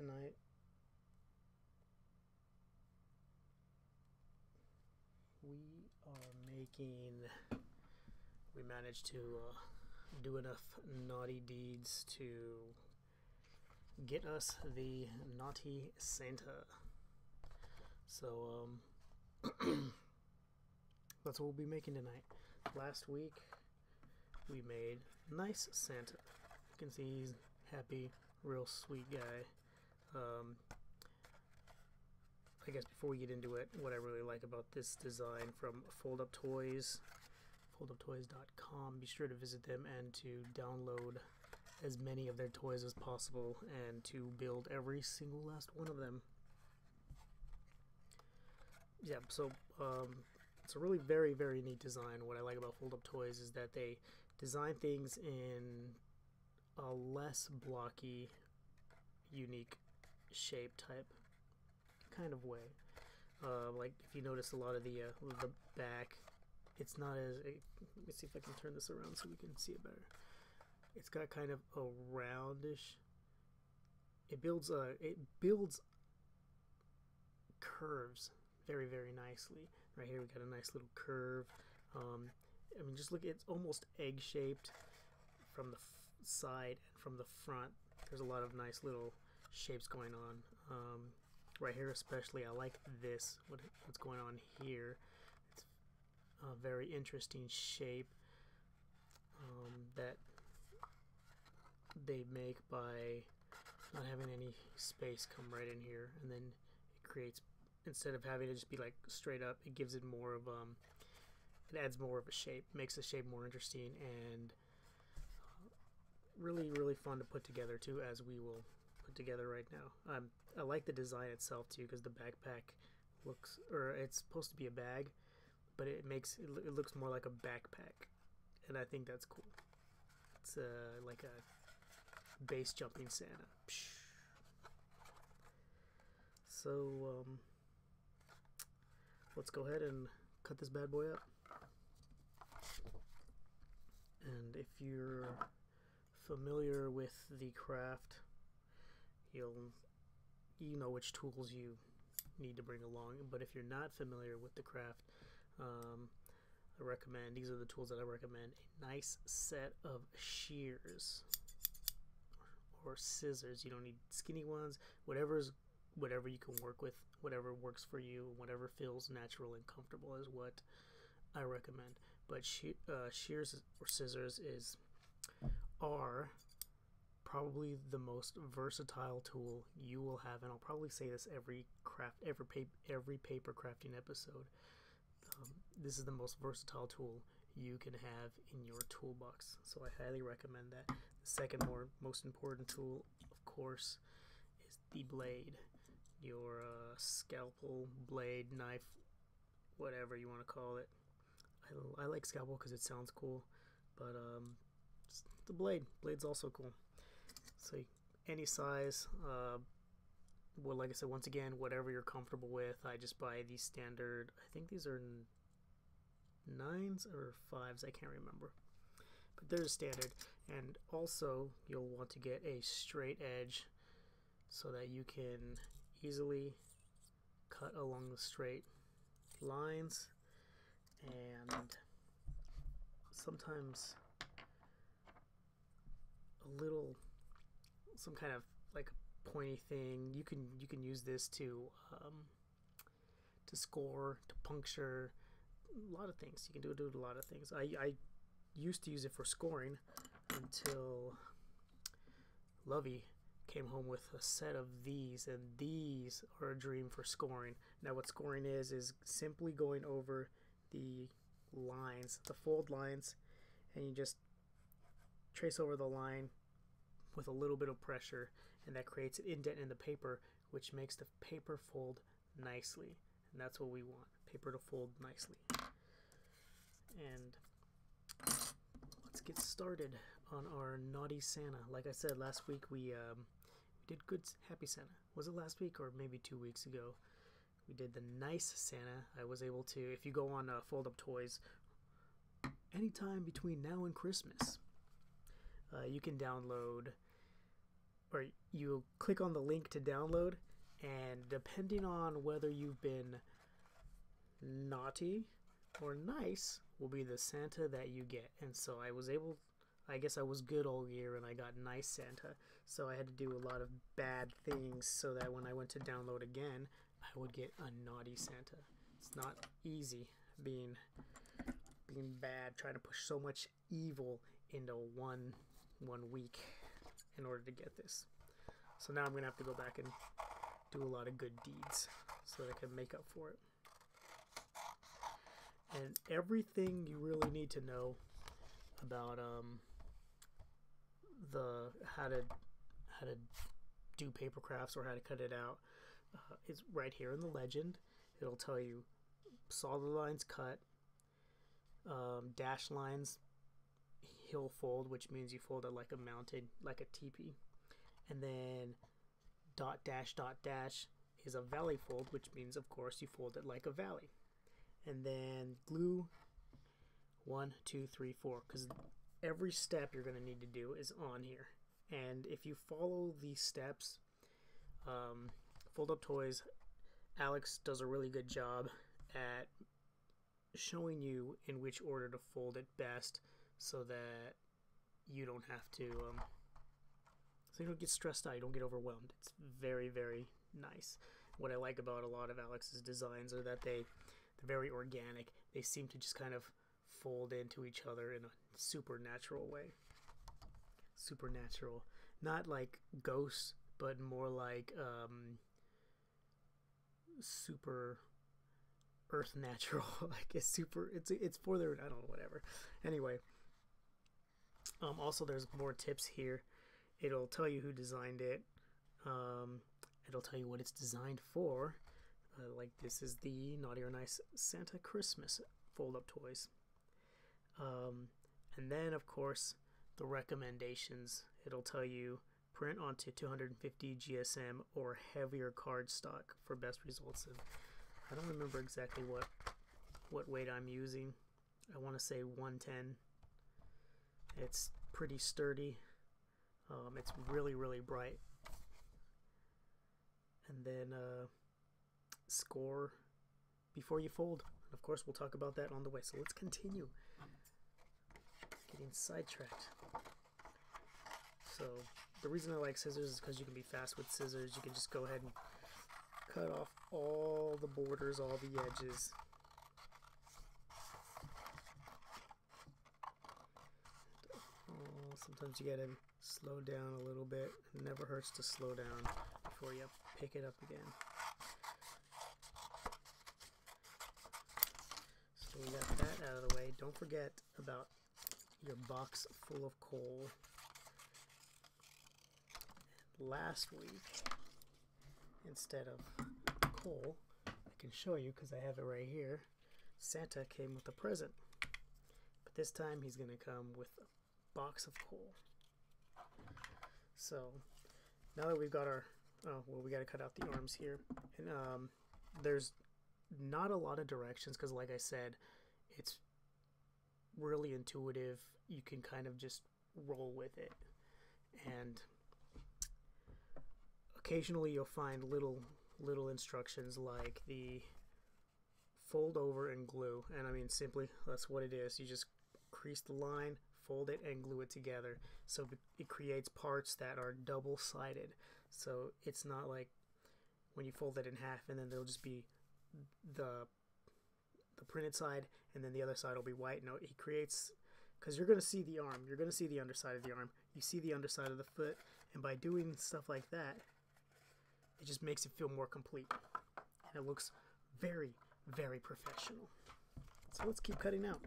tonight. We managed to do enough naughty deeds to get us the Naughty Santa. So, that's what we'll be making tonight. Last week, we made Nice Santa. You can see he's happy, real sweet guy. I guess before we get into it, what I really like about this design from Fold Up Toys, folduptoys.com, be sure to visit them and to download as many of their toys as possible and to build every single last one of them. Yeah, so it's a really very, very neat design. What I like about Fold Up Toys is that they design things in a less blocky, unique shape type kind of way. Like if you notice a lot of the back, it's not as let me see if I can turn this around so we can see it better. It's got kind of a roundish, it builds curves very, very nicely. Right here we got a nice little curve. I mean, just look, it's almost egg shaped from the side and from the front. There's a lot of nice little shapes going on. Right here especially, I like this, what's going on here. It's a very interesting shape that they make by not having any space come right in here, and then it creates, instead of having it just be like straight up, it gives it more of it adds more of a shape, makes the shape more interesting, and really, really fun to put together too, as we will put together right now. I like the design itself too, because the backpack looks, or it's supposed to be a bag, but it looks more like a backpack, and I think that's cool. It's like a base jumping Santa. So let's go ahead and cut this bad boy up. And if you're familiar with the craft, you know which tools you need to bring along. But if you're not familiar with the craft, I recommend, these are the tools that I recommend: a nice set of shears or scissors. You don't need skinny ones. Whatever you can work with, whatever works for you, whatever feels natural and comfortable is what I recommend. But shears or scissors are probably the most versatile tool you will have, and I'll probably say this every paper crafting episode. This is the most versatile tool you can have in your toolbox, so I highly recommend that. The second most important tool, of course, is the blade. Your scalpel, blade, knife, whatever you want to call it. I like scalpel because it sounds cool, but the blade's also cool. So any size, well, like I said, once again, whatever you're comfortable with. I just buy these standard, I think these are 9s or 5s, I can't remember, but they're standard. And also you'll want to get a straight edge so that you can easily cut along the straight lines, and sometimes some kind of like a pointy thing. You can use this to score, to puncture, a lot of things. You can do a lot of things. I used to use it for scoring until Lovey came home with a set of these, and these are a dream for scoring. Now what scoring is simply going over the lines, the fold lines, and you just trace over the line with a little bit of pressure, and that creates an indent in the paper, which makes the paper fold nicely. And that's what we want, paper to fold nicely. And let's get started on our Naughty Santa. Like I said, last week we did Good Happy Santa. Was it last week or maybe 2 weeks ago? We did the Nice Santa. I was able to, if you go on Fold Up Toys, anytime between now and Christmas, you can download or you click on the link to download, and depending on whether you've been naughty or nice will be the Santa that you get. And so I guess I was good all year and I got nice Santa, so I had to do a lot of bad things so that when I went to download again, I would get a naughty Santa. It's not easy being bad, trying to push so much evil into one week in order to get this. So now I'm gonna have to go back and do a lot of good deeds so that I can make up for it. And everything you really need to know about how to do paper crafts or how to cut it out is right here in the legend. It'll tell you solid lines cut, dash lines he'll fold, which means you fold it like a mounted, like a teepee, and then dot dash is a valley fold, which means of course you fold it like a valley. And then glue 1, 2, 3, 4, because every step you're going to need to do is on here. And if you follow these steps, Fold Up Toys, Alex does a really good job at showing you in which order to fold it best, so that you don't have to so you don't get stressed out, you don't get overwhelmed. It's very, very nice. What I like about a lot of Alex's designs are that they're very organic. They seem to just kind of fold into each other in a supernatural way. Supernatural. Not like ghosts, but more like super earth natural. Like it's for their, I don't know, whatever. Anyway, also there's more tips here. It'll tell you who designed it. It'll tell you what it's designed for. Like this is the Naughty or Nice Santa Christmas Fold Up Toys. And then of course the recommendations. It'll tell you print onto 250 GSM or heavier cardstock for best results. And I don't remember exactly what weight I'm using. I want to say 110. It's pretty sturdy. It's really, really bright. And then score before you fold. And of course, we'll talk about that on the way. So let's continue. Getting sidetracked. So the reason I like scissors is because you can be fast with scissors. You can just go ahead and cut off all the borders, all the edges. Sometimes you gotta slow down a little bit. It never hurts to slow down before you pick it up again. So we got that out of the way. Don't forget about your box full of coal. Last week, instead of coal, I can show you because I have it right here, Santa came with a present. But this time he's going to come with a box of coal. So now that we've got our, we got to cut out the arms here. And there's not a lot of directions because, like I said, it's really intuitive. You can kind of just roll with it. And occasionally you'll find little instructions like the fold over and glue. And I mean, simply, that's what it is. You just crease the line, fold it, and glue it together. So it creates parts that are double-sided. So it's not like when you fold it in half and then there'll just be the printed side and then the other side will be white. No, he creates, because you're going to see the arm. You're going to see the underside of the arm. You see the underside of the foot. And by doing stuff like that, it just makes it feel more complete. And it looks very, very professional. So let's keep cutting out.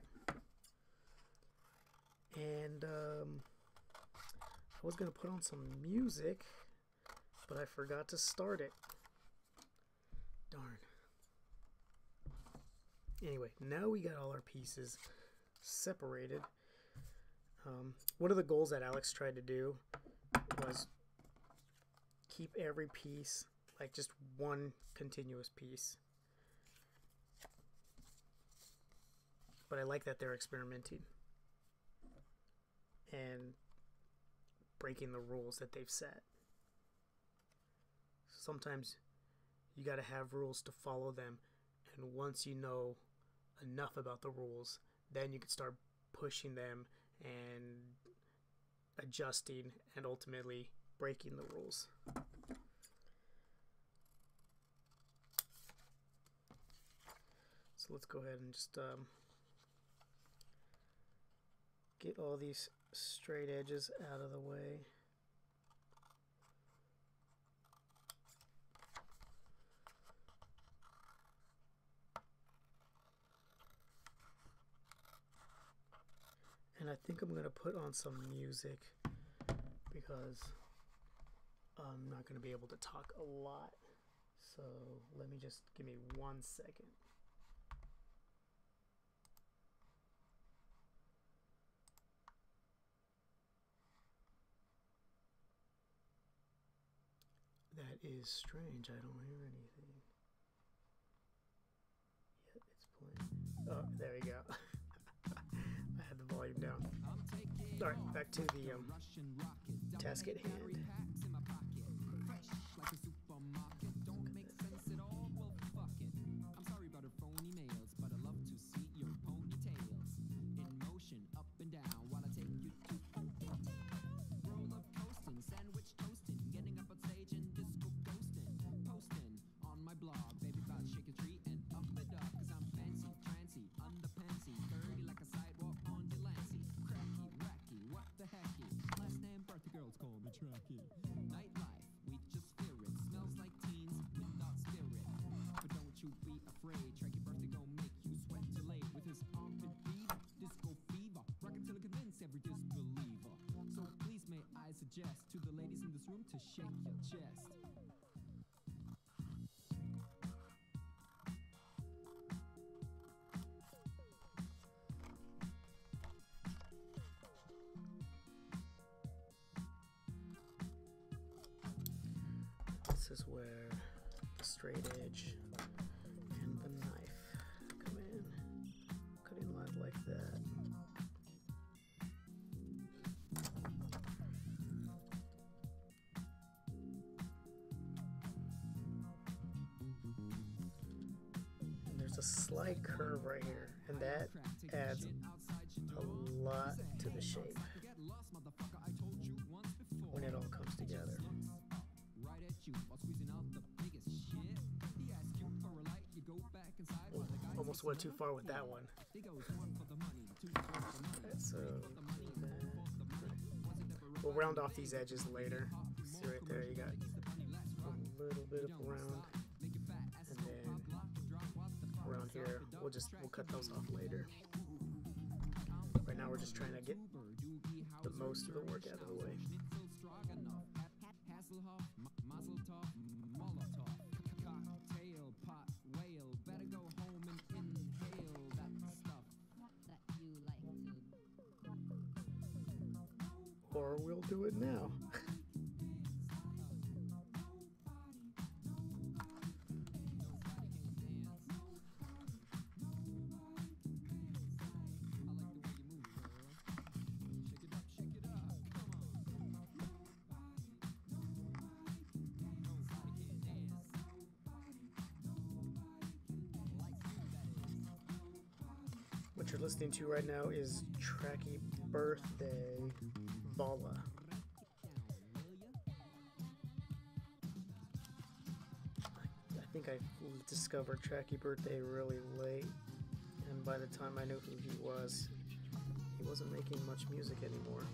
And I was going to put on some music, but I forgot to start it. Darn. Anyway, now we got all our pieces separated. One of the goals that Alex tried to do was keep every piece like just one continuous piece. But I like that they're experimenting and breaking the rules that they've set. sometimes you got to have rules to follow them, and once you know enough about the rules, then you can start pushing them and adjusting and ultimately breaking the rules. So let's go ahead and just get all these straight edges out of the way. And I think I'm going to put on some music because I'm not going to be able to talk a lot. So let me just give me 1 second. That is strange. I don't hear anything. Yeah, it's playing. Oh, there we go. I had the volume down. Alright, back to the task at hand. To the ladies in this room to shake your chest. This is where the straight edge and the knife come in. Cutting lines like that. A slight curve right here, and that adds a lot to the shape when it all comes together. Almost went too far with that one. So we'll round off these edges later. See right there, you got a little bit of round. Around here, we'll cut those off later. Right now we're just trying to get the most of the work out of the way. Or we'll do it now. What you're listening to right now is Tracky Birthday Bala. I think I discovered Tracky Birthday really late, and by the time I knew who he wasn't making much music anymore.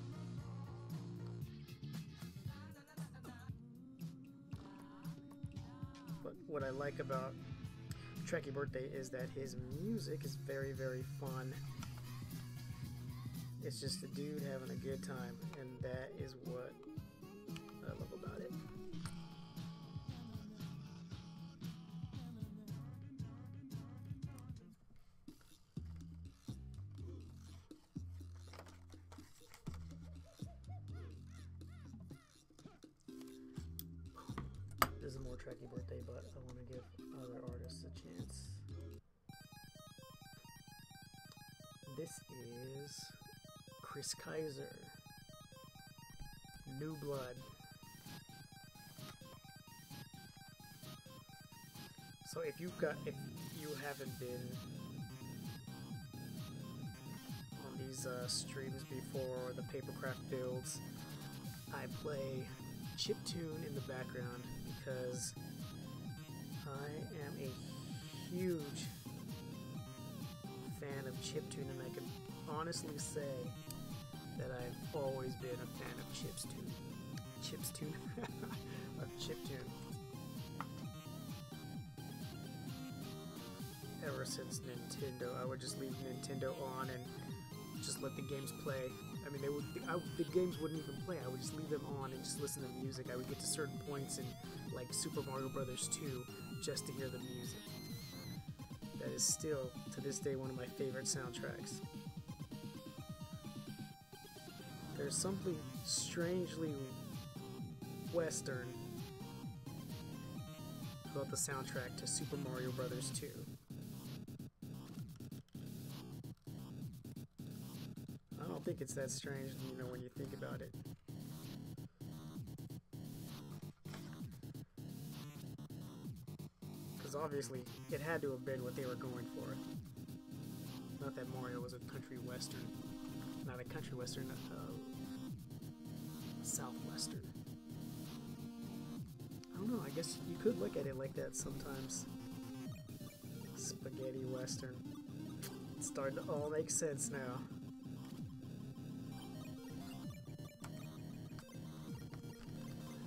But what I like about Tracky Birthday is that his music is very, very fun. It's just a dude having a good time, and that is what I love about it. This is more Tracky Birthday, but I want to give other artists a chance. This is Chris Kaiser, New Blood. So if you haven't been on these streams before, or the papercraft builds, I play chiptune in the background because I am a huge fan of chiptune, and I can honestly say that I've always been a fan of chiptune, of chiptune. Ever since Nintendo, I would just leave Nintendo on and just let the games play. I mean, the games wouldn't even play. I would just leave them on and just listen to music. I would get to certain points in like Super Mario Brothers 2 just to hear the music. That is still, to this day, one of my favorite soundtracks. There's something strangely Western about the soundtrack to Super Mario Brothers 2. I don't think it's that strange, when you think about it. Because obviously, it had to have been what they were going for. Not that Mario was a country western. Not a country western, southwestern. I don't know, I guess you could look at it like that sometimes. Spaghetti western. It's starting to all make sense now.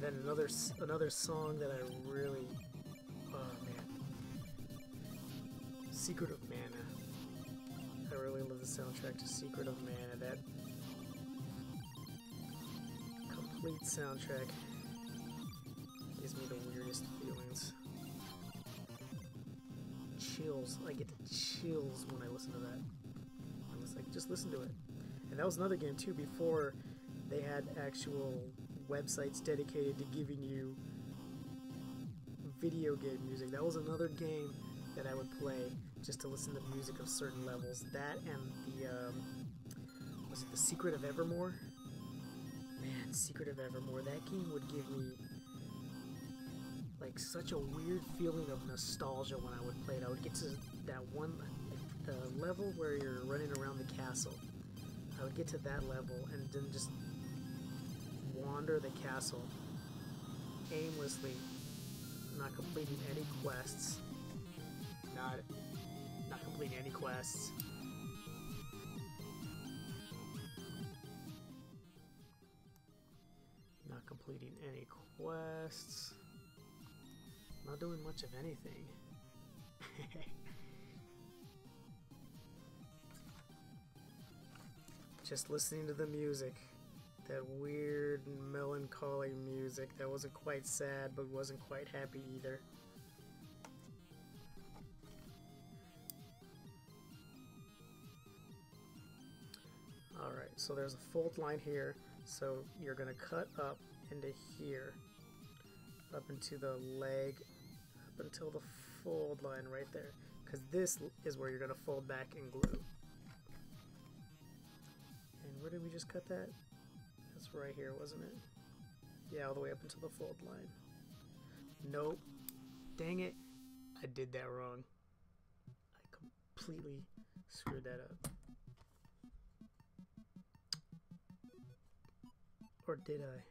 Then another song that I really, oh man, Secret of Mana. I really love the soundtrack to Secret of Mana. That complete soundtrack gives me the weirdest feelings. Chills. I get chills when I listen to that. I was like, just listen to it. And that was another game too, before they had actual websites dedicated to giving you video game music. That was another game that I would play just to listen to music of certain levels. That and the was it The Secret of Evermore? Man, Secret of Evermore. That game would give me like such a weird feeling of nostalgia when I would play it. I would get to that one level where you're running around the castle. I would get to that level and then just wander the castle aimlessly, not completing any quests, not completing any quests. Not completing any quests. Not doing much of anything. Just listening to the music. That weird, melancholy music that wasn't quite sad, but wasn't quite happy either. Alright, so there's a fold line here, so you're going to cut up into here, up into the leg, up until the fold line right there, because this is where you're going to fold back and glue. And where did we just cut that? That's right here, wasn't it? Yeah, all the way up until the fold line. Nope. Dang it. I did that wrong. I completely screwed that up. Or did I?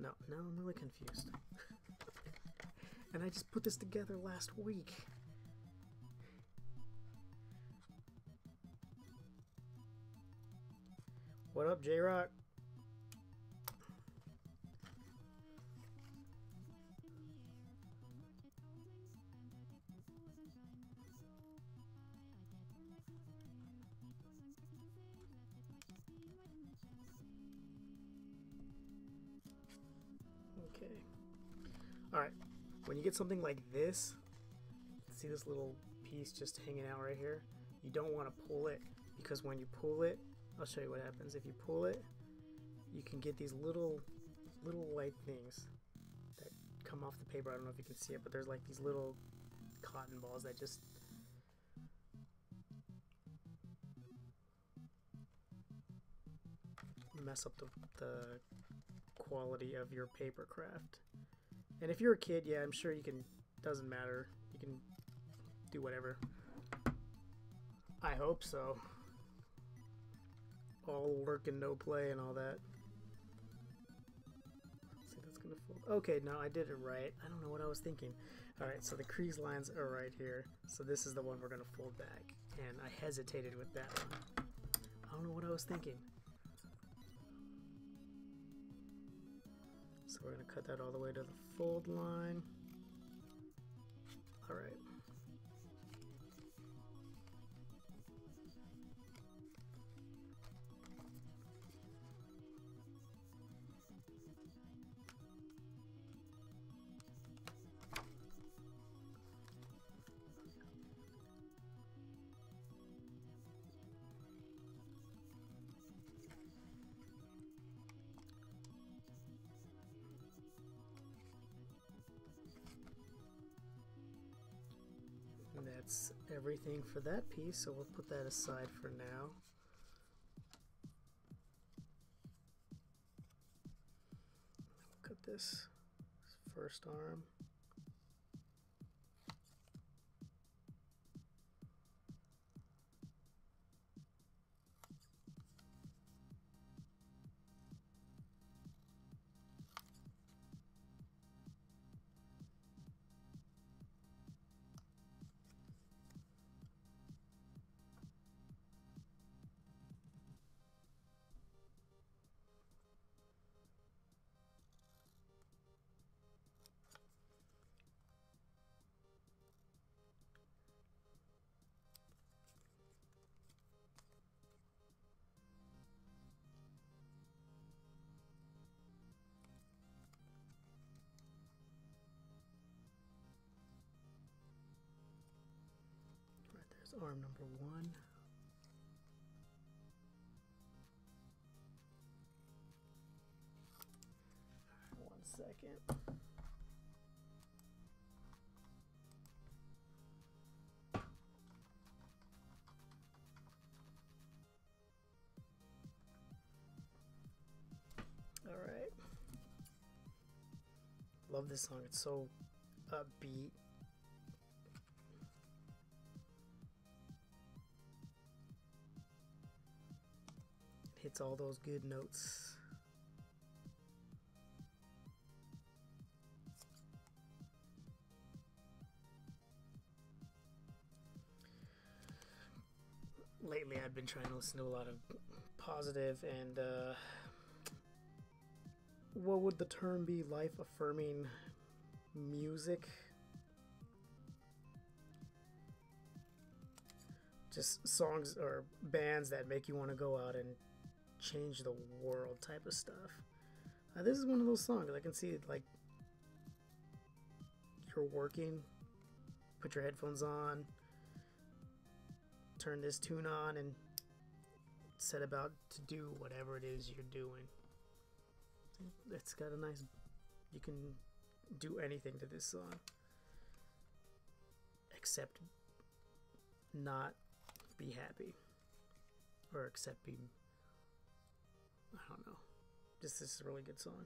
No, now I'm really confused. And I just put this together last week. What up, J-Rock? Okay. Alright. When you get something like this, see this little piece just hanging out right here? You don't want to pull it, because when you pull it, I'll show you what happens. If you pull it, you can get these little white things that come off the paper. I don't know if you can see it, but there's like these little cotton balls that just mess up the quality of your paper craft. And if you're a kid, yeah, I'm sure you can, doesn't matter. You can do whatever. I hope so. All work and no play and all that. Let's see, that's gonna fold. Okay, no, I did it right. I don't know what I was thinking. Alright, so the crease lines are right here. So this is the one we're gonna fold back. And I hesitated with that one. I don't know what I was thinking. So we're gonna cut that all the way to the fold line. Alright. And that's everything for that piece, so we'll put that aside for now. Cut this first arm. Arm number one. One second. All right. Love this song. It's so upbeat. Hits all those good notes. Lately I've been trying to listen to a lot of positive and what would the term be? Life affirming music. Just songs or bands that make you want to go out and change the world type of stuff. This is one of those songs. I can see it, like, you're working, put your headphones on, turn this tune on, and set about to do whatever it is you're doing. It's got a nice, you can do anything to this song except not be happy, or except be, I don't know. This is a really good song.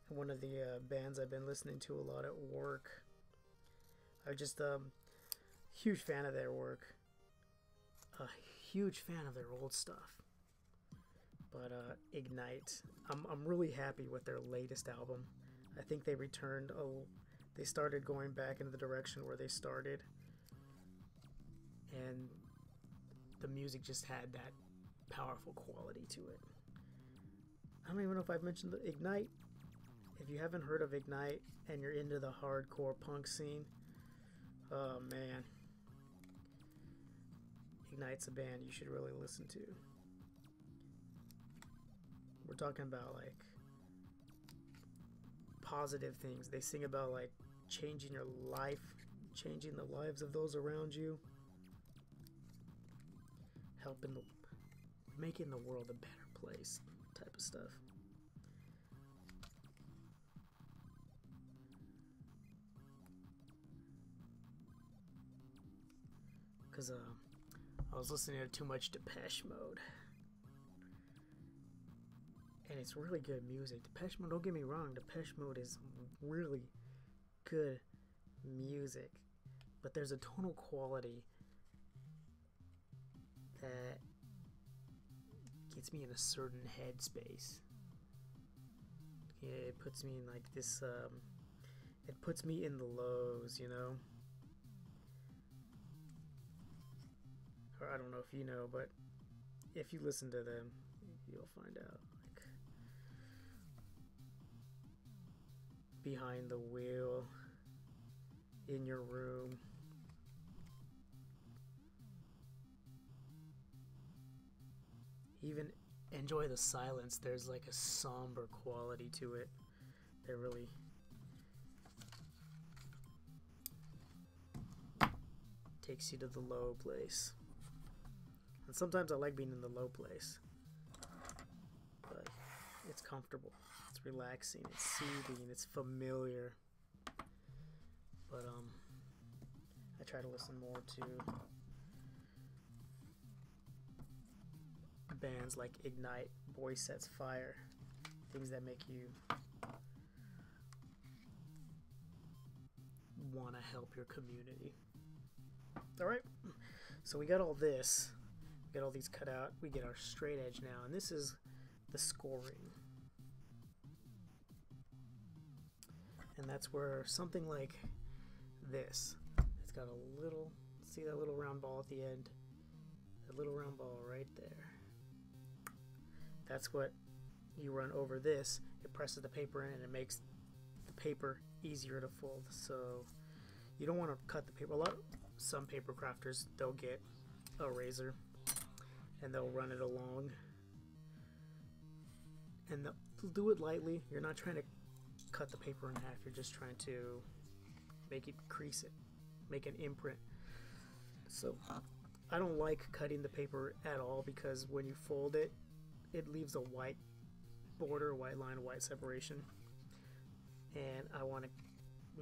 And one of the bands I've been listening to a lot at work. I'm just huge fan of their work. A huge fan of their old stuff. But Ignite. I'm really happy with their latest album. I think they returned. They started going back into the direction where they started. And the music just had that powerful quality to it. I don't even know if I've mentioned the Ignite. If you haven't heard of Ignite and you're into the hardcore punk scene, oh man, Ignite's a band you should really listen to. We're talking about like positive things. They sing about like changing your life, changing the lives of those around you, making the world a better place type of stuff. Because I was listening to too much Depeche Mode. And it's really good music. Depeche Mode, don't get me wrong, Depeche Mode is really good music, but there's a tonal quality that gets me in a certain headspace. It puts me in like this, it puts me in the lows, you know? Or I don't know if you know, but if you listen to them, you'll find out. Like, behind the wheel, in your room. Even enjoy the silence. There's like a somber quality to it that really takes you to the low place. And sometimes I like being in the low place, but it's comfortable, it's relaxing, it's soothing, it's familiar. But I try to listen more to bands like Ignite, Boy Sets Fire, things that make you want to help your community. Alright, so we got all this, we got all these cut out, we get our straight edge now, and this is the scoring. And that's where something like this, it's got a little, see that little round ball at the end? That little round ball right there. That's what you run over this. It presses the paper in and it makes the paper easier to fold. So you don't want to cut the paper. Some paper crafters, they'll get a razor and they'll run it along. And they'll do it lightly. You're not trying to cut the paper in half. You're just trying to make it, crease it, make an imprint. So I don't like cutting the paper at all, because when you fold it, it leaves a white border, white line, white separation, and I want to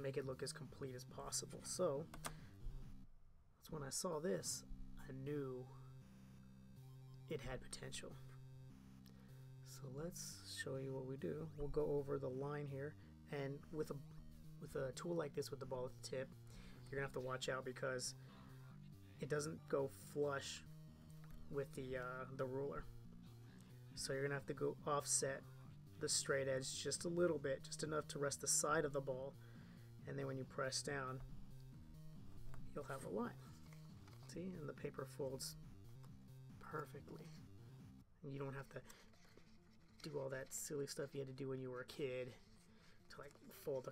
make it look as complete as possible. So that's when I saw this, I knew it had potential. So let's show you what we do. We'll go over the line here, and with a tool like this with the ball at the tip, you're gonna have to watch out because it doesn't go flush with the ruler. So you're gonna have to go offset the straight edge just a little bit, just enough to rest the side of the ball, and then when you press down, you'll have a line. See, and the paper folds perfectly. And you don't have to do all that silly stuff you had to do when you were a kid to like fold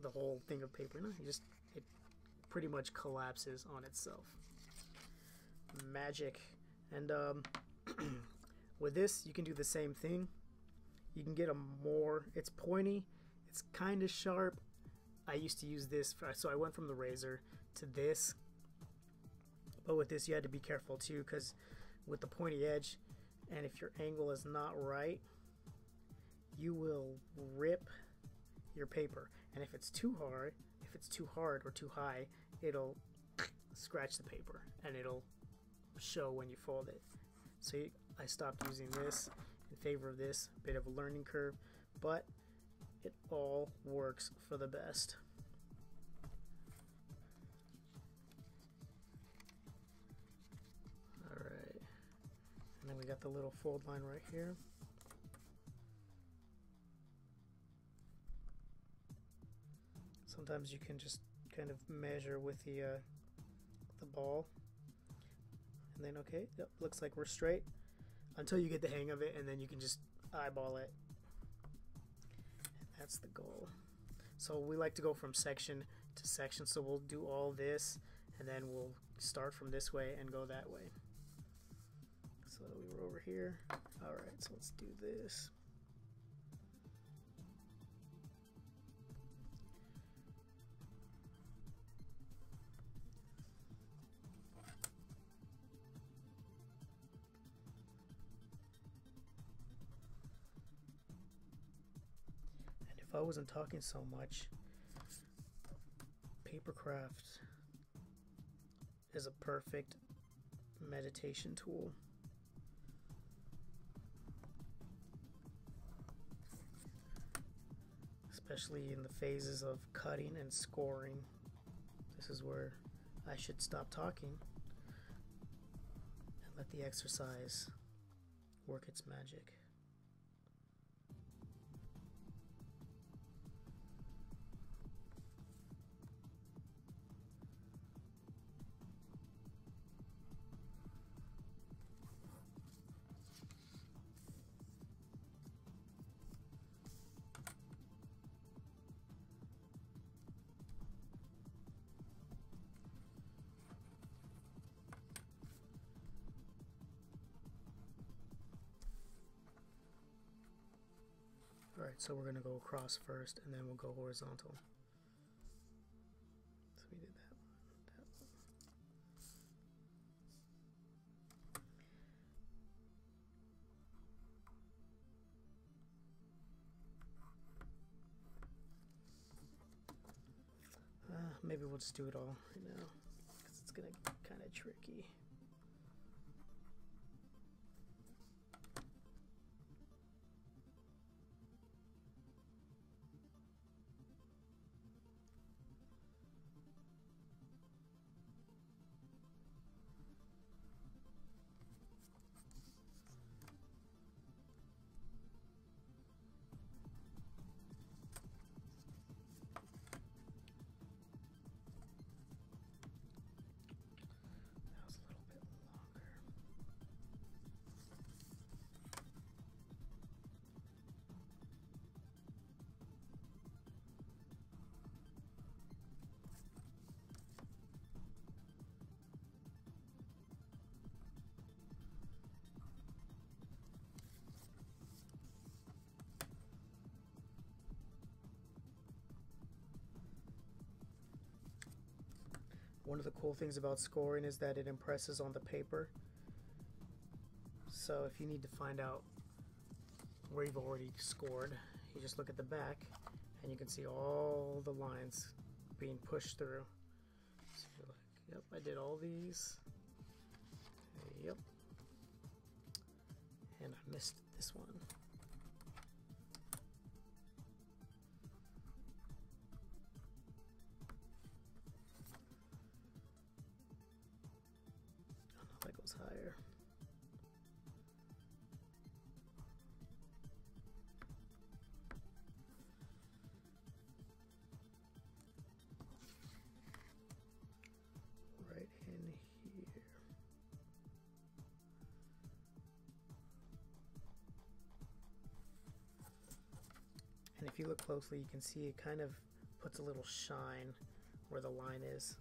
the whole thing of paper. No, it pretty much collapses on itself. Magic. And with this, you can do the same thing. You can get it's pointy, it's kind of sharp. I used to use this, so I went from the razor to this. But with this, you had to be careful too, because with the pointy edge, and if your angle is not right, you will rip your paper. And if it's too hard or too high, it'll scratch the paper and it'll show when you fold it. So I stopped using this in favor of this. Bit of a learning curve, but it all works for the best. Alright, and then we got the little fold line right here. Sometimes you can just kind of measure with the ball, and then okay, yep, looks like we're straight until you get the hang of it, and then you can just eyeball it. And that's the goal. So we like to go from section to section, so we'll do all this and then we'll start from this way and go that way. So we were over here. Alright, so let's do this. If I wasn't talking so much, papercraft is a perfect meditation tool. Especially in the phases of cutting and scoring. this is where I should stop talking and let the exercise work its magic. Alright, so we're going to go across first, and then we'll go horizontal. So we did that one, that one. Maybe we'll just do it all right now, because it's going to get kind of tricky. One of the cool things about scoring is that it impresses on the paper. So if you need to find out where you've already scored, you just look at the back and you can see all the lines being pushed through. So you're like, yep, I did all these. Yep. And I missed this one. That goes higher. Right in here. And if you look closely, you can see it kind of puts a little shine where the line is.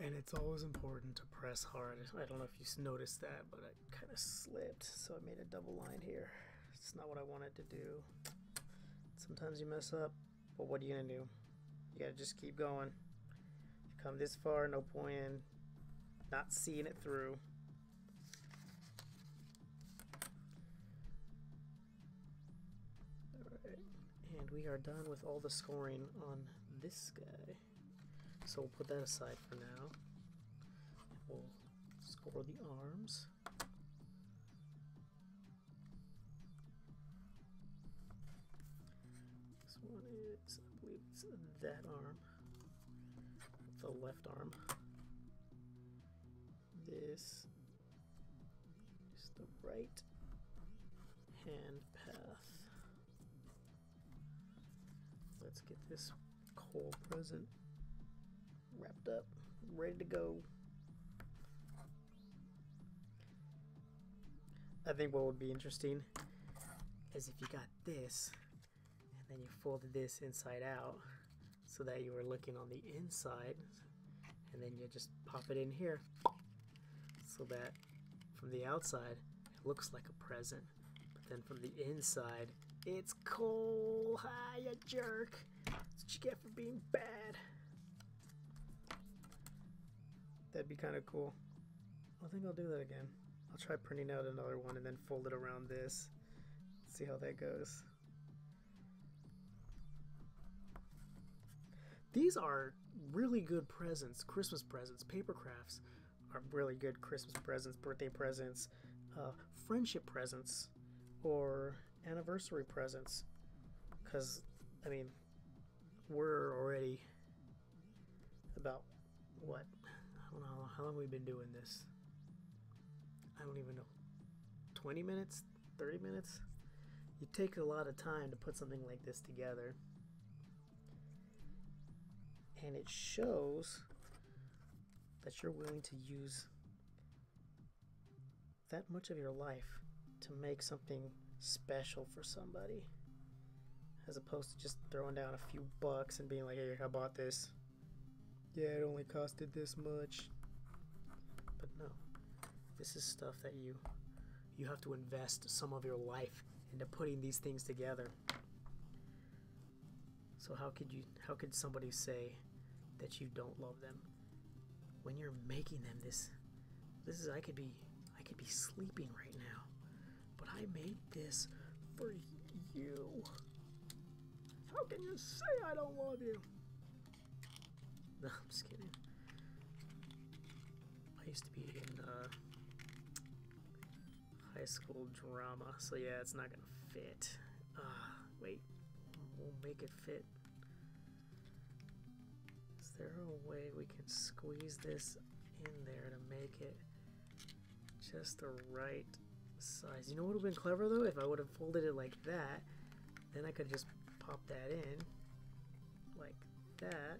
And it's always important to press hard. I don't know if you noticed that, but I kind of slipped, so I made a double line here. It's not what I wanted to do. Sometimes you mess up, but what are you gonna do? You gotta just keep going. You come this far, no point in not seeing it through. Alright, and we are done with all the scoring on this guy. So we'll put that aside for now. We'll score the arms. This one is, I believe it's that arm. The left arm. This is the right hand path. Let's get this whole present wrapped up, ready to go. I think what would be interesting is if you got this and then you folded this inside out so that you were looking on the inside, and then you just pop it in here so that from the outside it looks like a present, but then from the inside It's Cole. Hi, you jerk. That's what you get for being bad. That'd be kind of cool. I think I'll do that again. I'll try printing out another one and then fold it around this. See how that goes. These are really good presents, Christmas presents. Paper crafts are really good Christmas presents, birthday presents, friendship presents, or anniversary presents. Because, I mean, we're already about, what? I don't know, how long have we been doing this? I don't even know. 20 minutes? 30 minutes? You take a lot of time to put something like this together. And it shows that you're willing to use that much of your life to make something special for somebody, as opposed to just throwing down a few bucks and being like, hey, I bought this. Yeah, it only costed this much. But no, this is stuff that you have to invest some of your life into putting these things together. So how could somebody say that you don't love them when you're making them? This is, I could be sleeping right now, but I made this for you. How can you say I don't love you? No, I'm just kidding. I used to be in high school drama, so yeah, it's not gonna fit. Wait, we'll make it fit. Is there a way we can squeeze this in there to make it just the right size? You know what would have been clever though? If I would have folded it like that, then I could just pop that in like that,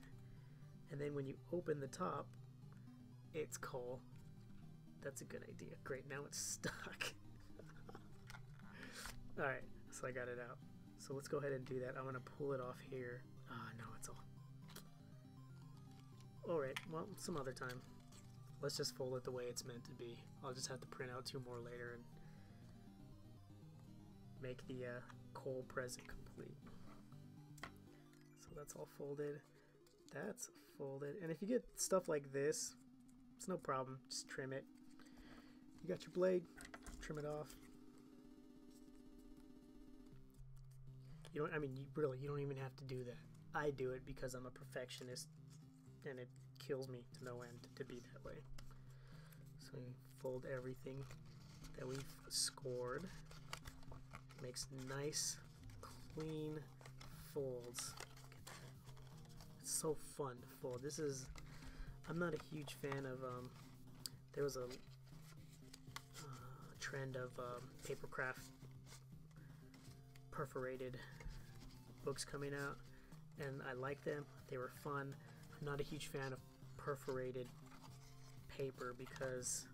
and then when you open the top, it's cool. That's a good idea. Great, now it's stuck. Alright, so I got it out. So let's go ahead and do that. I'm gonna pull it off here. No, it's all. Alright, well, some other time. Let's just fold it the way it's meant to be. I'll just have to print out 2 more later and make the Cole present complete. So that's all folded. That's folded. And if you get stuff like this, it's no problem. Just trim it. You got your blade, trim it off. You don't, I mean, you don't even have to do that. I do it because I'm a perfectionist and it kills me to no end to be that way. So we fold everything that we've scored. Makes nice, clean folds. It's so fun to fold. This is, I'm not a huge fan of, there was a trend of paper craft perforated books coming out, and I like them. They were fun. I'm not a huge fan of perforated paper because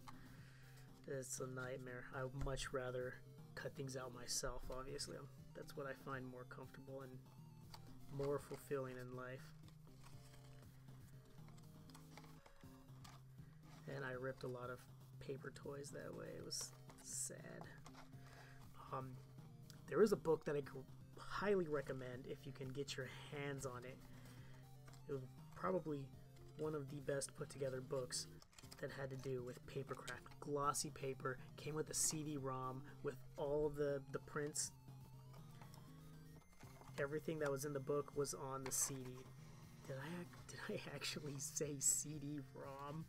it's a nightmare. I would much rather cut things out myself, obviously. That's what I find more comfortable and more fulfilling in life. And I ripped a lot of paper toys that way. It was sad. There is a book that I could highly recommend if you can get your hands on it. It was probably one of the best put together books that had to do with papercraft. Glossy paper, came with a CD-ROM with all the prints. Everything that was in the book was on the CD. Did I actually say CD-ROM?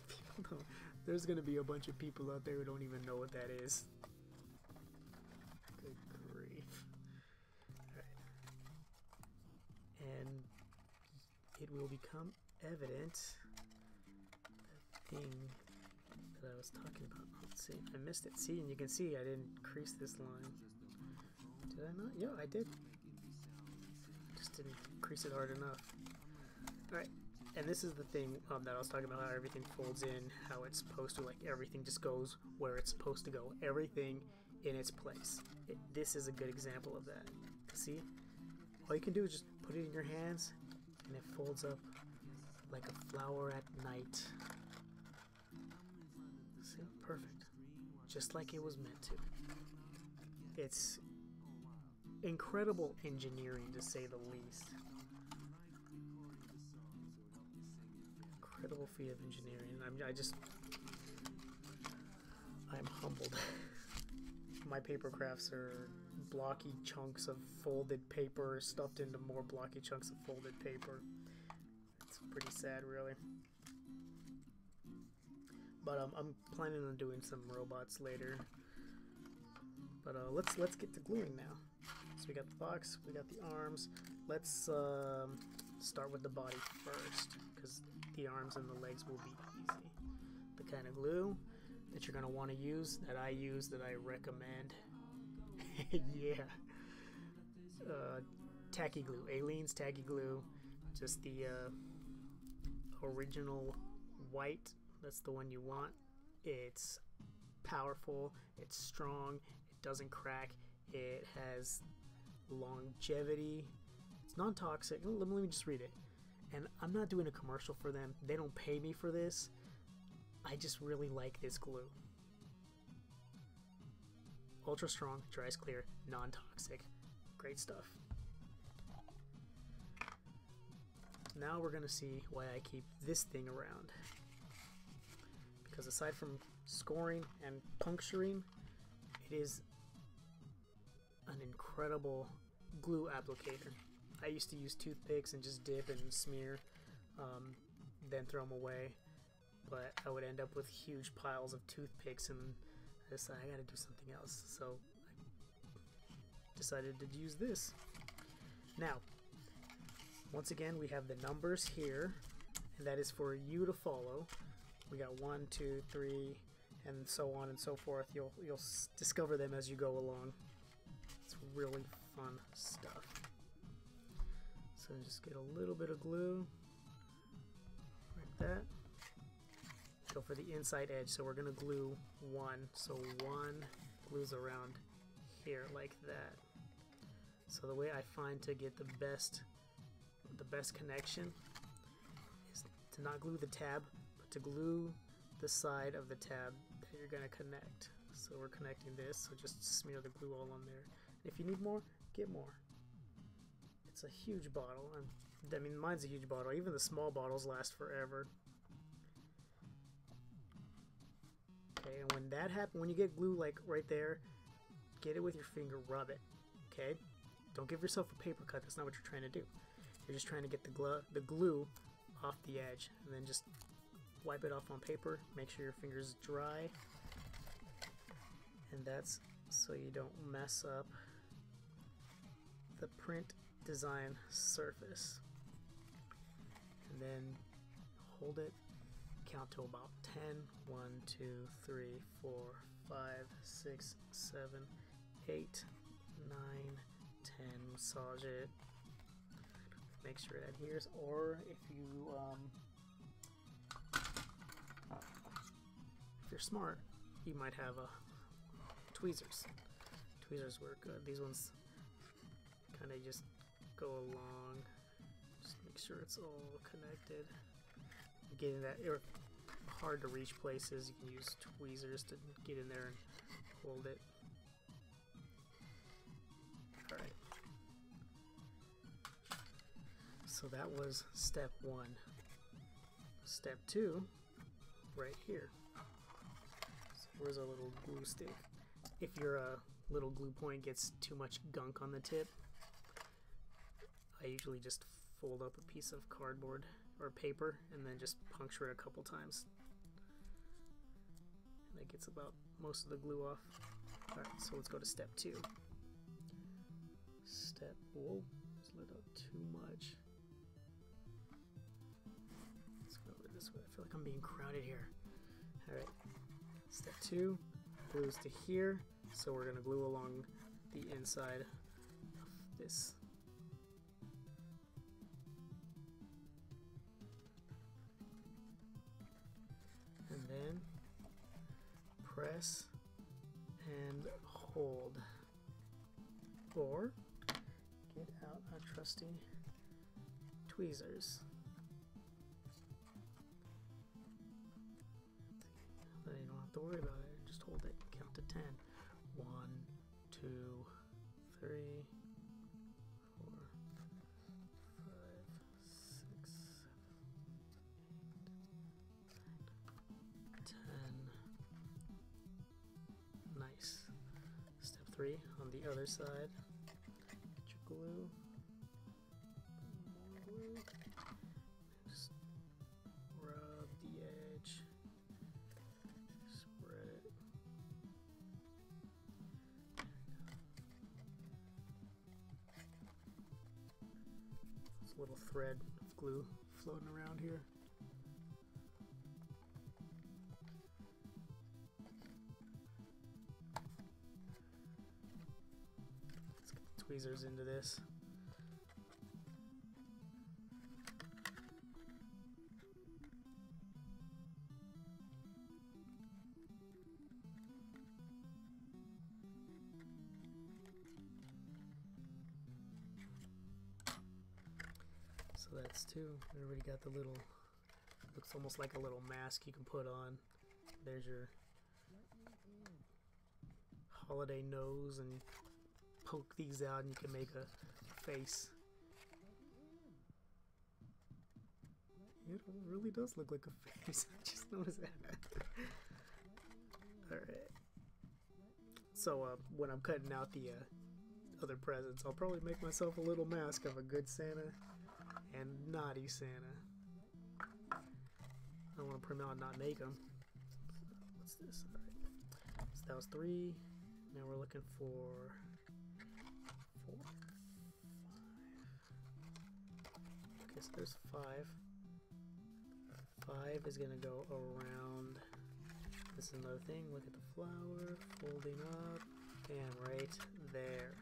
People don't. There's gonna be a bunch of people out there who don't even know what that is. Good grief. Alright. And it will become evident, the thing that I was talking about. Let's see, I missed it. See, and you can see I didn't crease this line. Did I not? Yeah, I did. Just didn't crease it hard enough. Alright. And this is the thing that I was talking about, how everything folds in, how it's supposed to, like everything just goes where it's supposed to go. Everything in its place. This is a good example of that. See? All you can do is just put it in your hands and it folds up like a flower at night. See? Perfect. Just like it was meant to. It's incredible engineering, to say the least. Incredible feat of engineering. I'm humbled. My paper crafts are blocky chunks of folded paper stuffed into more blocky chunks of folded paper. It's pretty sad, really. But I'm planning on doing some robots later. But let's get to gluing now. So we got the box, we got the arms. Let's start with the body first, because the arms and the legs will be easy. The kind of glue that you're gonna want to use, that I recommend. Yeah. Tacky glue, Aleene's tacky glue, just the original white. That's the one you want. It's powerful, it's strong, it doesn't crack, it has longevity, it's non-toxic. Let me just read it. And I'm not doing a commercial for them, they don't pay me for this. I just really like this glue. Ultra strong, dries clear, non-toxic. Great stuff. Now we're gonna see why I keep this thing around. Because aside from scoring and puncturing, it is an incredible glue applicator. I used to use toothpicks and just dip and smear, then throw them away. But I would end up with huge piles of toothpicks, and I decided I gotta do something else. So I decided to use this. Now, once again, we have the numbers here, and that is for you to follow. We got 1, 2, 3, and so on and so forth. You'll discover them as you go along. It's really fun stuff. So just get a little bit of glue, like that. Go for the inside edge. So we're gonna glue 1. So 1 glues around here like that. So the way I find to get the best connection is to not glue the tab, but to glue the side of the tab that you're gonna connect. So we're connecting this, so just smear the glue all on there. If you need more, get more. It's a huge bottle. I mean, mine's a huge bottle. Even the small bottles last forever. Okay, and when that happens, when you get glue like right there, get it with your finger, rub it. Okay, don't give yourself a paper cut. That's not what you're trying to do. You're just trying to get the glue off the edge, and then just wipe it off on paper. Make sure your finger's dry, and that's so you don't mess up the print design surface. And then hold it, count to about 10. 1, 2, 3, 4, 5, 6, 7, 8, 9, 10. Massage it. Make sure it adheres, or if you're smart, you might have tweezers. Tweezers work good. These ones kind of just go along. Just make sure it's all connected. Getting that hard to reach places, you can use tweezers to get in there and hold it. Alright. So that was step 1. Step 2, right here. So where's our little glue stick? If your little glue point gets too much gunk on the tip, I usually just fold up a piece of cardboard or paper and then just puncture it a couple times. And that gets about most of the glue off. Alright, so let's go to step 2. Whoa, just lit up too much. Let's go over this way. I feel like I'm being crowded here. Alright, step 2, glues to here. So we're gonna glue along the inside of this. And then press and hold, or get out our trusty tweezers. Then you don't have to worry about it. Just hold it. Count to 10. 1, 2, 3, 4, 5, 6, 7, 8, 9, 10. Nice. Step 3 on the other side. Get your glue. More glue. Just rub the edge. Spread it. There's a little thread of glue floating around here. Let's get the tweezers into this. So that's 2. We already got the little, looks almost like a little mask you can put on. There's your holiday nose, and poke these out and you can make a face. It really does look like a face. I just noticed that. Alright. So when I'm cutting out the other presents, I'll probably make myself a little mask of a good Santa and naughty Santa. I don't want to print out and not make them. What's this? Alright. So that was 3. Now we're looking for 4, 5. Okay, so there's 5. 5 is going to go around. This is another thing. Look at the flower folding up. Bam, right there.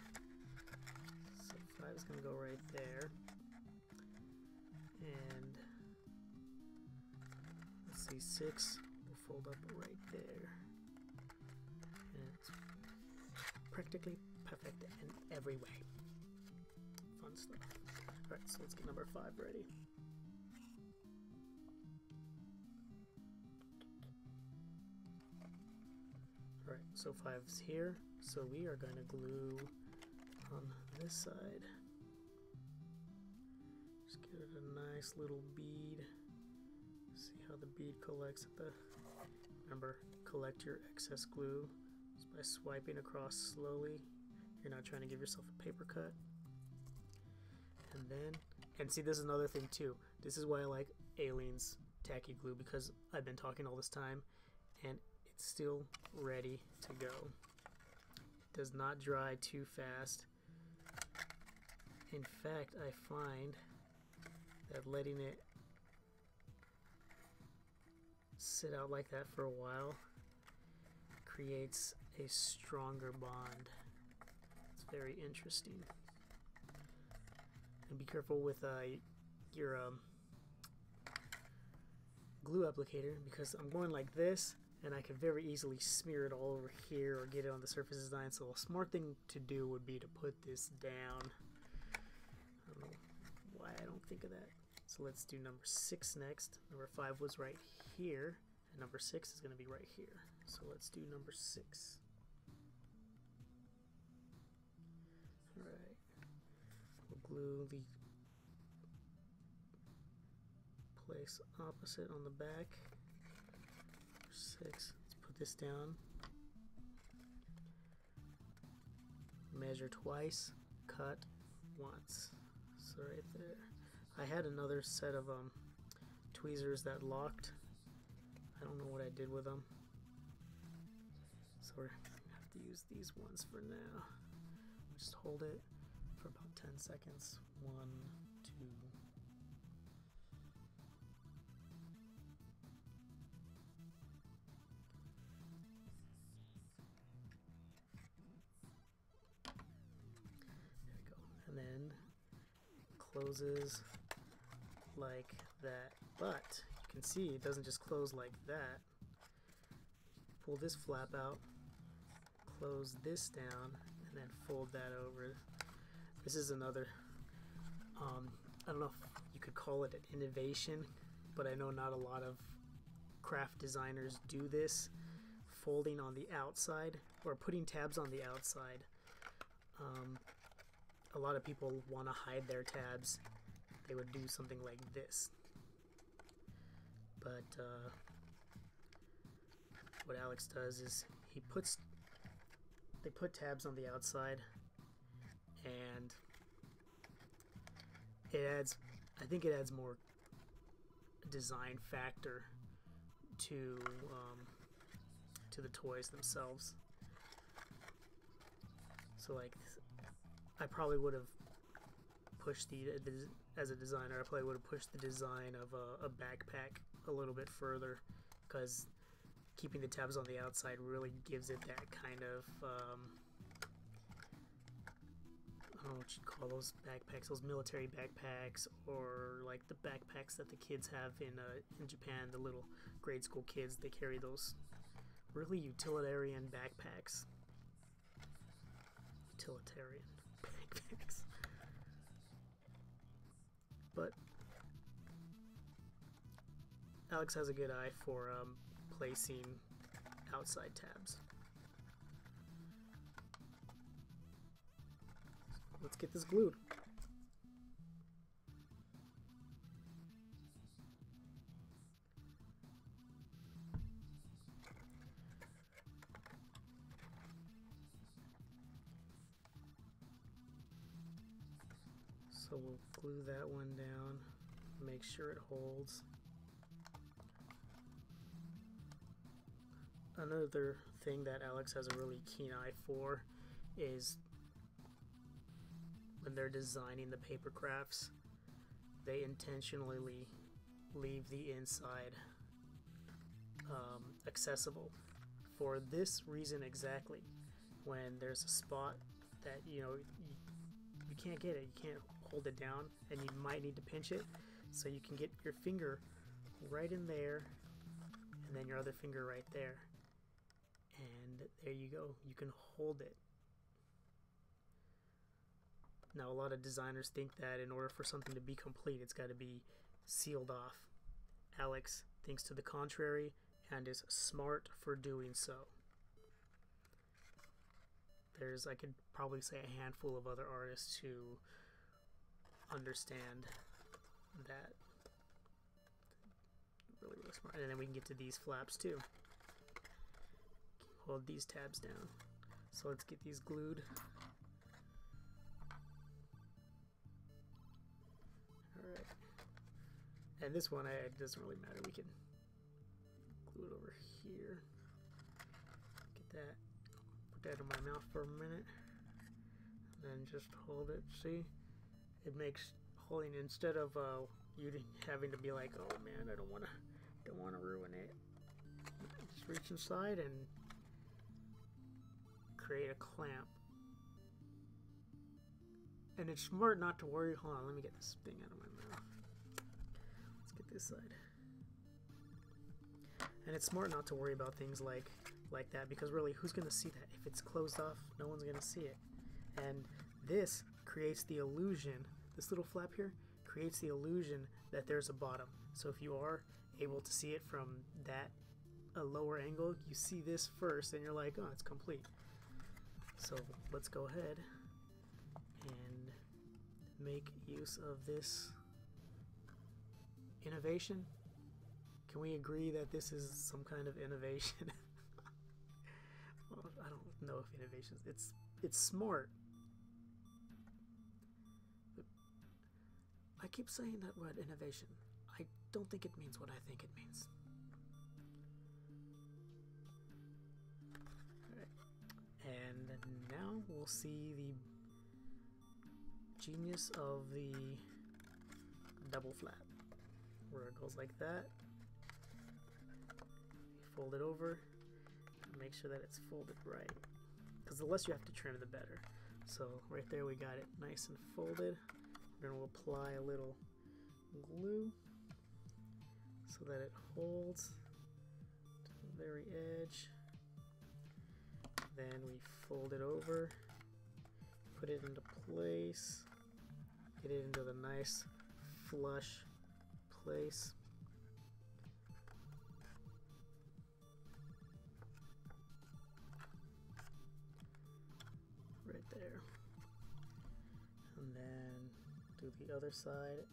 So 5 is going to go right there. And let's see, 6 will fold up right there. And it's practically perfect in every way. Fun stuff. Alright, so let's get number 5 ready. Alright, so 5's here. So we are going to glue on this side. Just give it a nice little bead. See how the bead collects at the... Remember, collect your excess glue just by swiping across slowly. You're not trying to give yourself a paper cut. And then, and see, this is another thing too. This is why I like Aleene's tacky glue, because I've been talking all this time and it's still ready to go. It does not dry too fast. In fact, I find that letting it sit out like that for a while creates a stronger bond. It's very interesting. And be careful with your glue applicator, because I'm going like this and I could very easily smear it all over here or get it on the surface design. So a smart thing to do would be to put this down. I don't know why I don't think of that. So let's do number 6 next. Number 5 was right here, and number 6 is going to be right here. So let's do number 6. Alright. We'll glue the place opposite on the back. 6. Let's put this down. Measure twice, cut once. So right there. I had another set of tweezers that locked. I don't know what I did with them. So we're gonna have to use these ones for now. Just hold it for about 10 seconds. 1, 2. There we go. And then it closes like that. But you can see it doesn't just close like that. Pull this flap out, close this down, and then fold that over. This is another, I don't know if you could call it an innovation, but I know not a lot of craft designers do this. Folding on the outside, or putting tabs on the outside. a lot of people want to hide their tabs. They would do something like this. But what Alex does is they put tabs on the outside, and I think it adds more design factor to the toys themselves. So like, I probably would have pushed as a designer, I probably would have pushed the design of a backpack a little bit further, because keeping the tabs on the outside really gives it that kind of I don't know what you'd call those backpacks, those military backpacks, or like the backpacks that the kids have in Japan, the little grade school kids, they carry those really utilitarian backpacks. Utilitarian backpacks. But Alex has a good eye for placing outside tabs. Let's get this glued. So we'll glue that one down, make sure it holds. Another thing that Alex has a really keen eye for is when they're designing the paper crafts, they intentionally leave the inside accessible for this reason exactly. When there's a spot that you can't get it, you can't hold it down, and you might need to pinch it, so you can get your finger right in there and then your other finger right there, and there you go, you can hold it. Now, a lot of designers think that in order for something to be complete, it's got to be sealed off. Alex thinks to the contrary and is smart for doing so. I could probably say a handful of other artists who understand that. Really, really smart. And then we can get to these flaps too. Hold these tabs down. So let's get these glued. Alright. And this one, it doesn't really matter. We can glue it over here. Get that. Put that in my mouth for a minute. And then just hold it. See? It makes holding, instead of you having to be like, oh man, I don't want to ruin it. Just reach inside and create a clamp. And it's smart not to worry. Hold on, let me get this thing out of my mouth. Let's get this side. And it's smart not to worry about things like that, because really, who's going to see that? If it's closed off, no one's going to see it. And this creates the illusion, this little flap here creates the illusion that there's a bottom. So if you are able to see it from a lower angle, you see this first and you're like, oh, it's complete. So let's go ahead and make use of this innovation. Can we agree that this is some kind of innovation? Well, I don't know if innovation, it's smart. I keep saying that word innovation. I don't think it means what I think it means. Alright. And now we'll see the genius of the double flap, where it goes like that. Fold it over, make sure that it's folded right, because the less you have to trim, the better. So right there we got it nice and folded. Then we'll apply a little glue so that it holds to the very edge. Then we fold it over, put it into place, get it into the nice flush place. Right there. And then do the other side.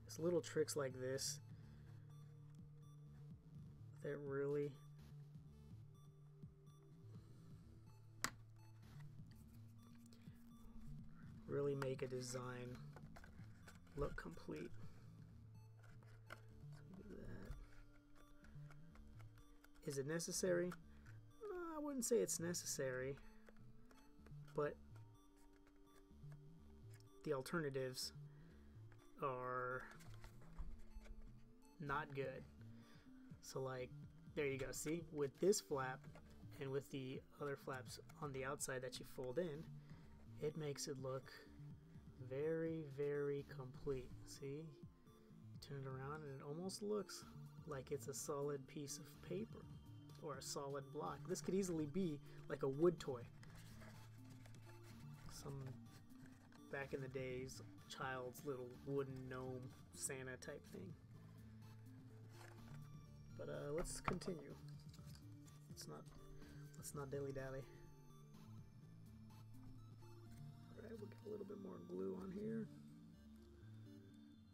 It's little tricks like this that really make a design look complete. So do that. Is it necessary? I wouldn't say it's necessary, but the alternatives are not good. So like, there you go. See, with this flap and with the other flaps on the outside that you fold in, it makes it look very, very complete. See, turn it around and it almost looks like it's a solid piece of paper or a solid block. This could easily be like a wood toy. Some back in the days, child's little wooden gnome Santa type thing. But let's continue. Let's not dilly dally. Alright, we'll get a little bit more glue on here.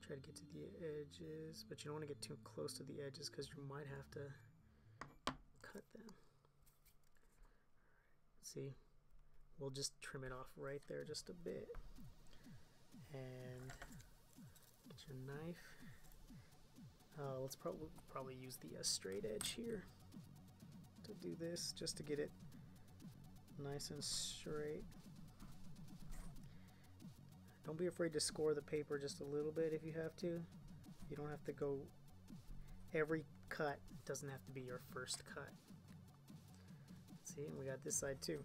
Try to get to the edges, but you don't want to get too close to the edges because you might have to cut them. See, we'll just trim it off right there just a bit. And get your knife. Let's probably use the straight edge here to do this, just to get it nice and straight. Don't be afraid to score the paper just a little bit if you have to. You don't have to go, every cut doesn't have to be your first cut. See, and we got this side too.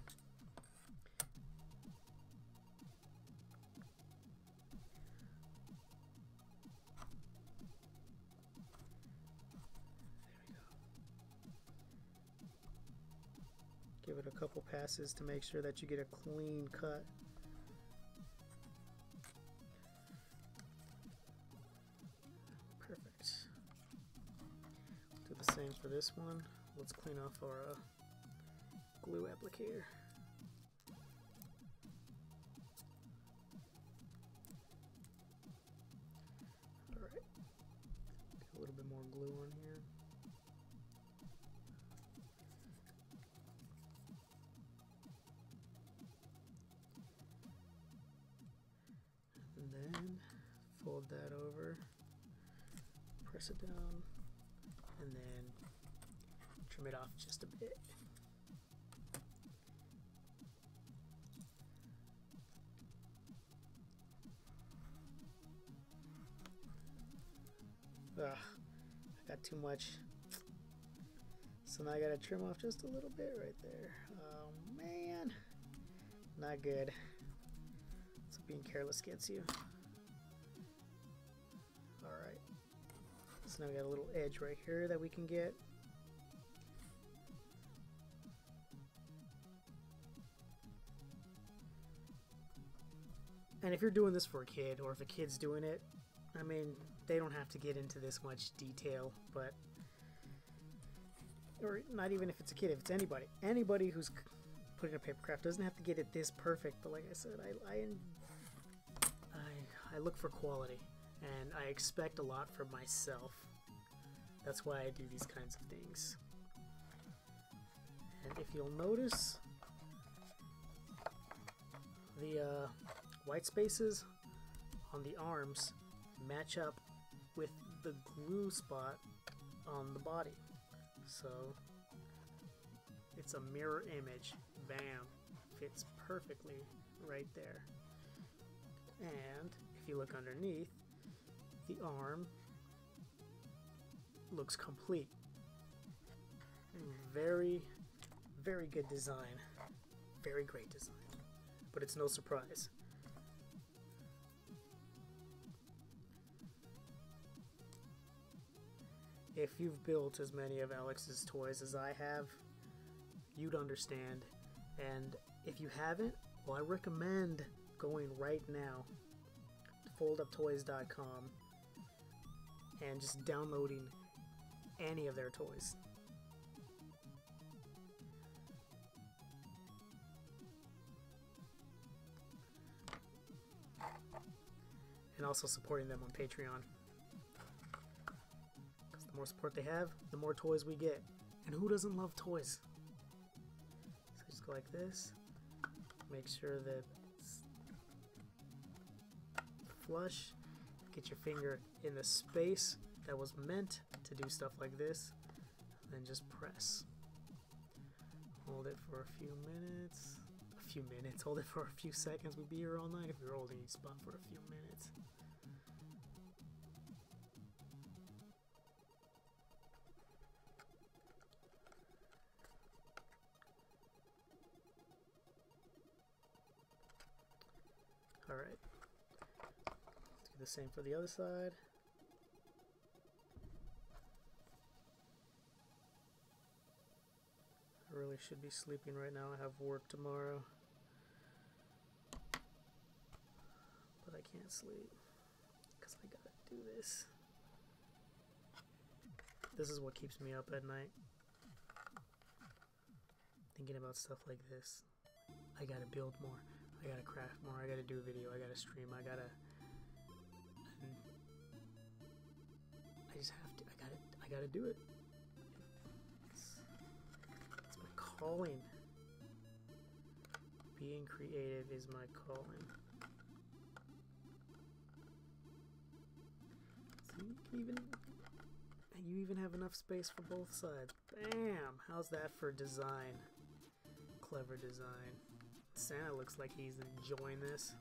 Give it a couple passes to make sure that you get a clean cut. Perfect. Do the same for this one. Let's clean off our glue applicator. Alright. Get a little bit more glue on here. And then fold that over, press it down, and then trim it off just a bit. Ugh, I got too much. So now I gotta trim off just a little bit right there. Oh man, not good. So being careless gets you. Alright, so now we got a little edge right here that we can get. And if you're doing this for a kid, or if a kid's doing it, I mean, they don't have to get into this much detail, but, or not even if it's a kid, if it's anybody who's putting a paper craft doesn't have to get it this perfect. But like I said, I look for quality, and I expect a lot from myself. That's why I do these kinds of things. And if you'll notice, the white spaces on the arms match up with the glue spot on the body. So it's a mirror image. Bam. Fits perfectly right there. And if you look underneath, the arm looks complete. Very, very good design. Very great design. But it's no surprise. If you've built as many of Alex's toys as I have, you'd understand. And if you haven't, well, I recommend going right now to folduptoys.com and just downloading any of their toys. and also supporting them on Patreon. Because the more support they have, the more toys we get. And who doesn't love toys? So just go like this. Make sure that it's flush. Get your finger in the space that was meant to do stuff like this. And then just press. Hold it for a few minutes. Hold it for a few seconds. We'd be here all night if we were holding each spot for a few minutes. Alright. Do the same for the other side. I really should be sleeping right now. I have work tomorrow. But I can't sleep because I gotta do this. This is what keeps me up at night. Thinking about stuff like this. I gotta build more. I gotta craft more. I gotta do a video. I gotta stream. I just have to. I gotta do it. It's my calling. Being creative is my calling. So you even have enough space for both sides. Bam! How's that for design? Clever design. Santa looks like he's enjoying this.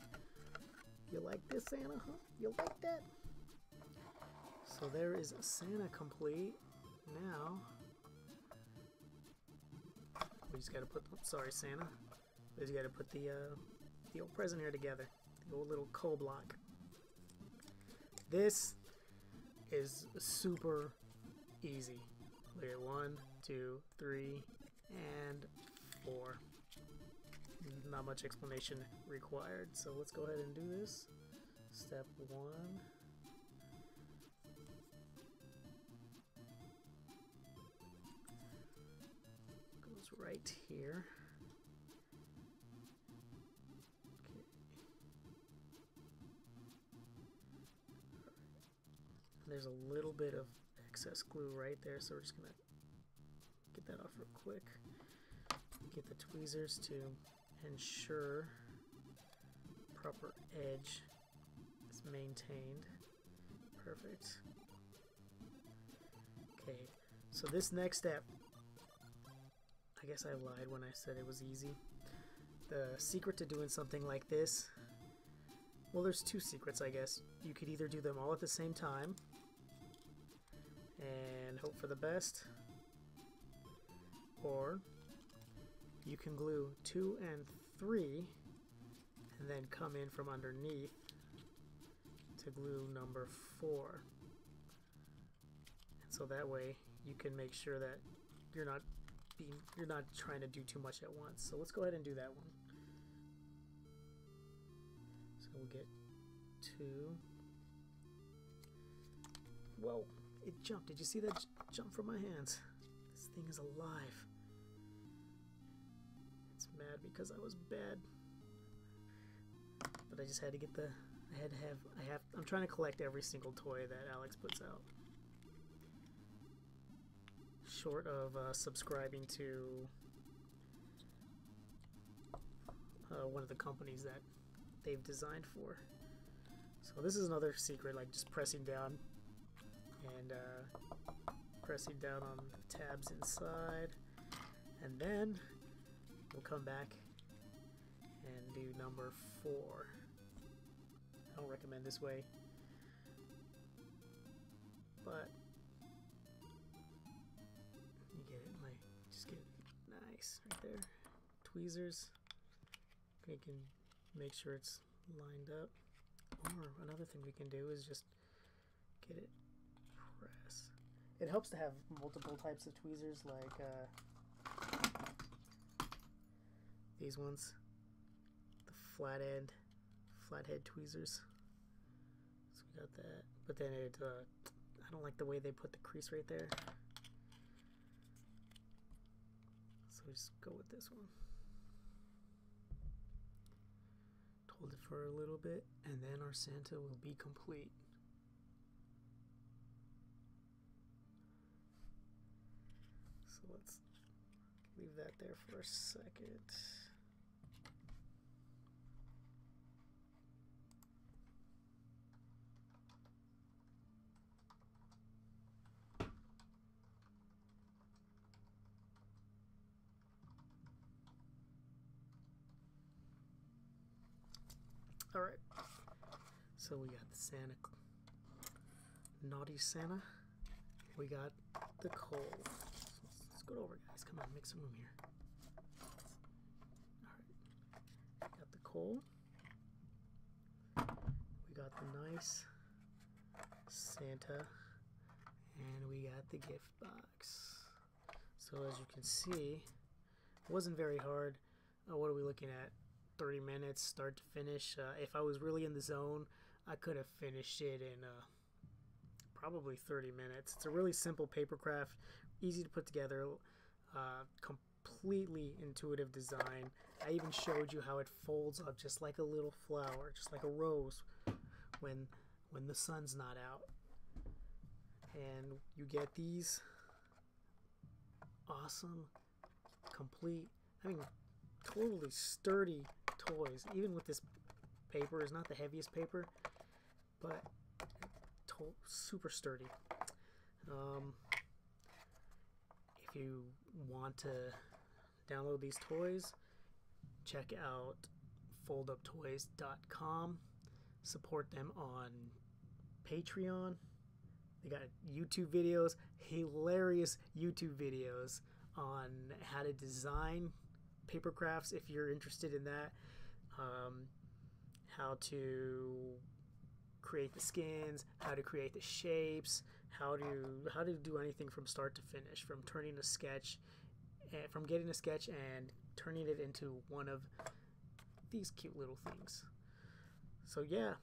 You like this, Santa, huh? You like that? So there is Santa complete. Now, we just gotta put, sorry Santa, we just gotta put the old present here together. The old little co-block. This is super easy. Look at 1, 2, 3, and 4. Not much explanation required. So let's go ahead and do this. Step 1. Goes right here. Okay. There's a little bit of excess glue right there, so we're just gonna get that off real quick. Get the tweezers to ensure proper edge is maintained. Perfect. Okay, so this next step, I guess I lied when I said it was easy. The secret to doing something like this, well, there's 2 secrets, I guess. You could either do them all at the same time and hope for the best, or you can glue 2 and 3 and then come in from underneath to glue number 4. And so that way you can make sure that you're not trying to do too much at once. So let's go ahead and do that one. So we'll get 2. Whoa, it jumped. Did you see that jump from my hands? This thing is alive. It's mad because I was bad. But I just had to get the, I'm trying to collect every single toy that Alex puts out. Short of subscribing to one of the companies that they've designed for. So this is another secret, like just pressing down and pressing down on the tabs inside, and then we'll come back and do number 4. I don't recommend this way, but you get it, like, just get it nice right there. Tweezers, we can make sure it's lined up. Or another thing we can do is just get it press. It helps to have multiple types of tweezers, like these ones, the flathead tweezers. So we got that, but then it, I don't like the way they put the crease right there. So we just go with this one. Hold it for a little bit, and then our Santa will be complete. So let's leave that there for a second. All right, so we got the Santa, naughty Santa. We got the coal. Let's go over, guys. Come on, make some room here. All right, got the coal. We got the nice Santa, and we got the gift box. So as you can see, it wasn't very hard. What are we looking at? 30 minutes start to finish. If I was really in the zone, I could have finished it in probably 30 minutes. It's a really simple paper craft, easy to put together, completely intuitive design. I even showed you how it folds up just like a little flower, just like a rose when the sun's not out. And you get these awesome, complete, I mean, totally sturdy toys. Even with this paper, is not the heaviest paper, but super sturdy. If you want to download these toys, check out folduptoys.com. Support them on Patreon. They got YouTube videos, hilarious YouTube videos on how to design paper crafts if you're interested in that. How to create the skins, how to create the shapes, how to do anything from start to finish, from turning a sketch, from getting a sketch and turning it into one of these cute little things. So yeah,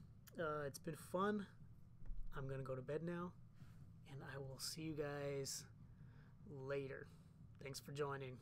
it's been fun. I'm gonna go to bed now, and I will see you guys later. Thanks for joining.